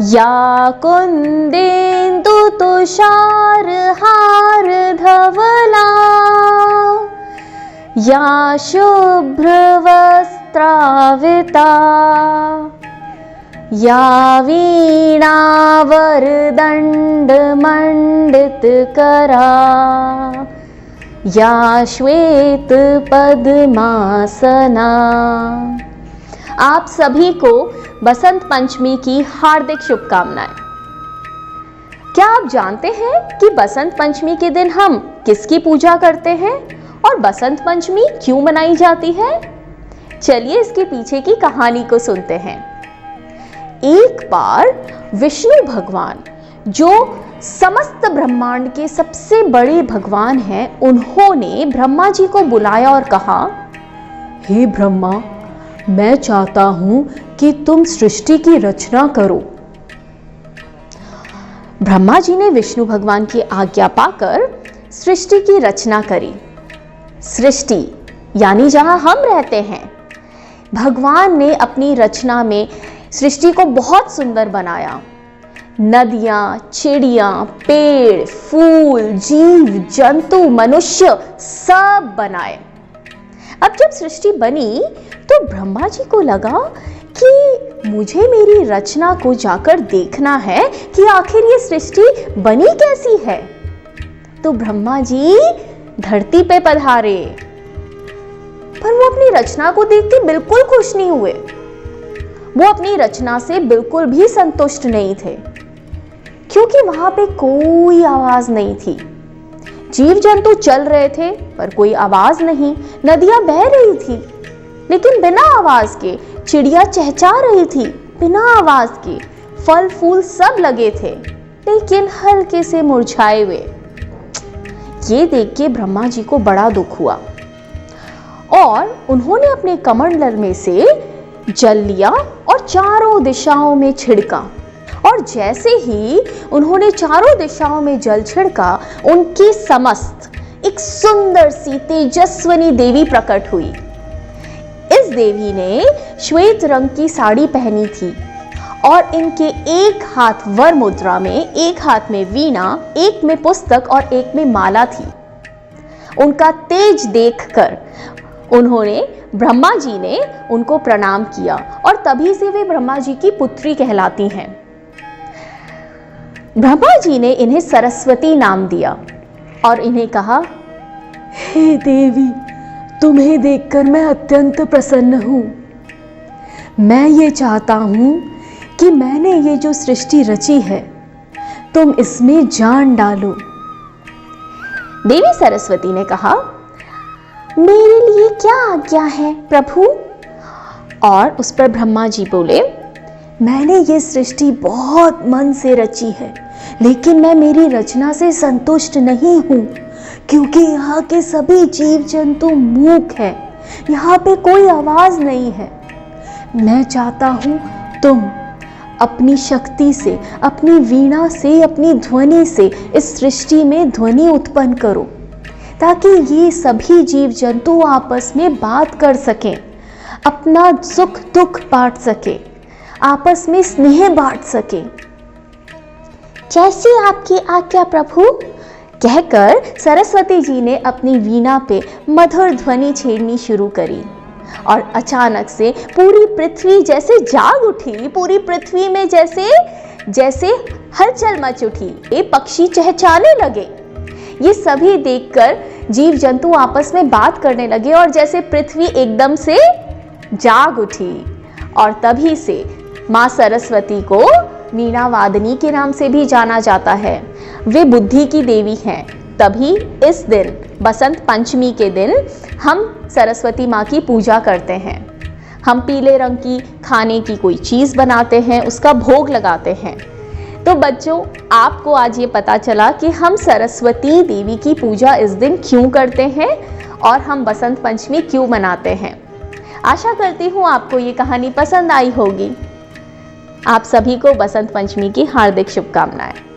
या कुन्देन्दु तुषारहार धवला या शुभ्रवस्त्रावृता या वीणावरदण्डमण्डितकरा या श्वेत पद्मासना। आप सभी को बसंत पंचमी की हार्दिक शुभकामनाएं। क्या आप जानते हैं कि बसंत पंचमी के दिन हम किसकी पूजा करते हैं और बसंत पंचमी क्यों मनाई जाती है? चलिए इसके पीछे की कहानी को सुनते हैं। एक बार विष्णु भगवान, जो समस्त ब्रह्मांड के सबसे बड़े भगवान हैं, उन्होंने ब्रह्मा जी को बुलाया और कहा, हे ब्रह्मा, मैं चाहता हूं कि तुम सृष्टि की रचना करो। ब्रह्मा जी ने विष्णु भगवान की आज्ञा पाकर सृष्टि की रचना करी। सृष्टि यानी जहां हम रहते हैं। भगवान ने अपनी रचना में सृष्टि को बहुत सुंदर बनाया। नदियां, चिड़ियां, पेड़, फूल, जीव जंतु, मनुष्य सब बनाए। अब जब सृष्टि बनी तो ब्रह्मा जी को लगा कि मुझे मेरी रचना को जाकर देखना है कि आखिर ये सृष्टि बनी कैसी है। तो ब्रह्मा जी धरती पे पधारे, पर वो अपनी रचना को देख के बिल्कुल खुश नहीं हुए। वो अपनी रचना से बिल्कुल भी संतुष्ट नहीं थे, क्योंकि वहां पे कोई आवाज नहीं थी। जीव जंतु चल रहे थे पर कोई आवाज नहीं। नदियां बह रही थी लेकिन बिना आवाज के। चिड़िया चहचहा रही थी बिना आवाज के। फल फूल सब लगे थे लेकिन हल्के से मुरझाए हुए। ये देख के ब्रह्मा जी को बड़ा दुख हुआ और उन्होंने अपने कमंडल में से जल लिया और चारों दिशाओं में छिड़का। और जैसे ही उन्होंने चारों दिशाओं में जल छिड़का, उनकी समस्त एक सुंदर सी तेजस्विनी देवी प्रकट हुई। इस देवी ने श्वेत रंग की साड़ी पहनी थी और इनके एक हाथ वर मुद्रा में, एक हाथ में वीणा, एक में पुस्तक और एक में माला थी। उनका तेज देखकर ब्रह्मा जी ने उनको प्रणाम किया और तभी से वे ब्रह्मा जी की पुत्री कहलाती हैं। ब्रह्मा जी ने इन्हें सरस्वती नाम दिया और इन्हें कहा, हे देवी, तुम्हें देखकर मैं अत्यंत प्रसन्न हूं। मैं ये चाहता हूं कि मैंने ये जो सृष्टि रची है, तुम इसमें जान डालो। देवी सरस्वती ने कहा, मेरे लिए क्या आज्ञा है प्रभु? और उस पर ब्रह्मा जी बोले, मैंने ये सृष्टि बहुत मन से रची है, लेकिन मैं मेरी रचना से संतुष्ट नहीं हूं, क्योंकि यहाँ के सभी जीव जंतु मूक हैं। यहाँ पे कोई आवाज नहीं है। मैं चाहता हूं तुम अपनी शक्ति से, अपनी वीणा से, अपनी ध्वनि से इस सृष्टि में ध्वनि उत्पन्न करो, ताकि ये सभी जीव जंतु आपस में बात कर सकें, अपना सुख दुख बांट सके, आपस में स्नेह बांट सके। जैसी आपकी आज्ञा प्रभु, कहकर सरस्वती जी ने अपनी वीणा पे मधुर ध्वनि छेड़नी शुरू करी और अचानक से पूरी पृथ्वी जैसे जाग उठी। पूरी पृथ्वी में जैसे हलचल मच उठी। ये पक्षी चहचहाने लगे। ये सभी देखकर जीव जंतु आपस में बात करने लगे और जैसे पृथ्वी एकदम से जाग उठी। और तभी से माँ सरस्वती को वीणा वादनी के नाम से भी जाना जाता है। वे बुद्धि की देवी हैं। तभी इस दिन, बसंत पंचमी के दिन, हम सरस्वती माँ की पूजा करते हैं। हम पीले रंग की खाने की कोई चीज़ बनाते हैं, उसका भोग लगाते हैं। तो बच्चों, आपको आज ये पता चला कि हम सरस्वती देवी की पूजा इस दिन क्यों करते हैं और हम बसंत पंचमी क्यों मनाते हैं। आशा करती हूँ आपको ये कहानी पसंद आई होगी। आप सभी को बसंत पंचमी की हार्दिक शुभकामनाएं।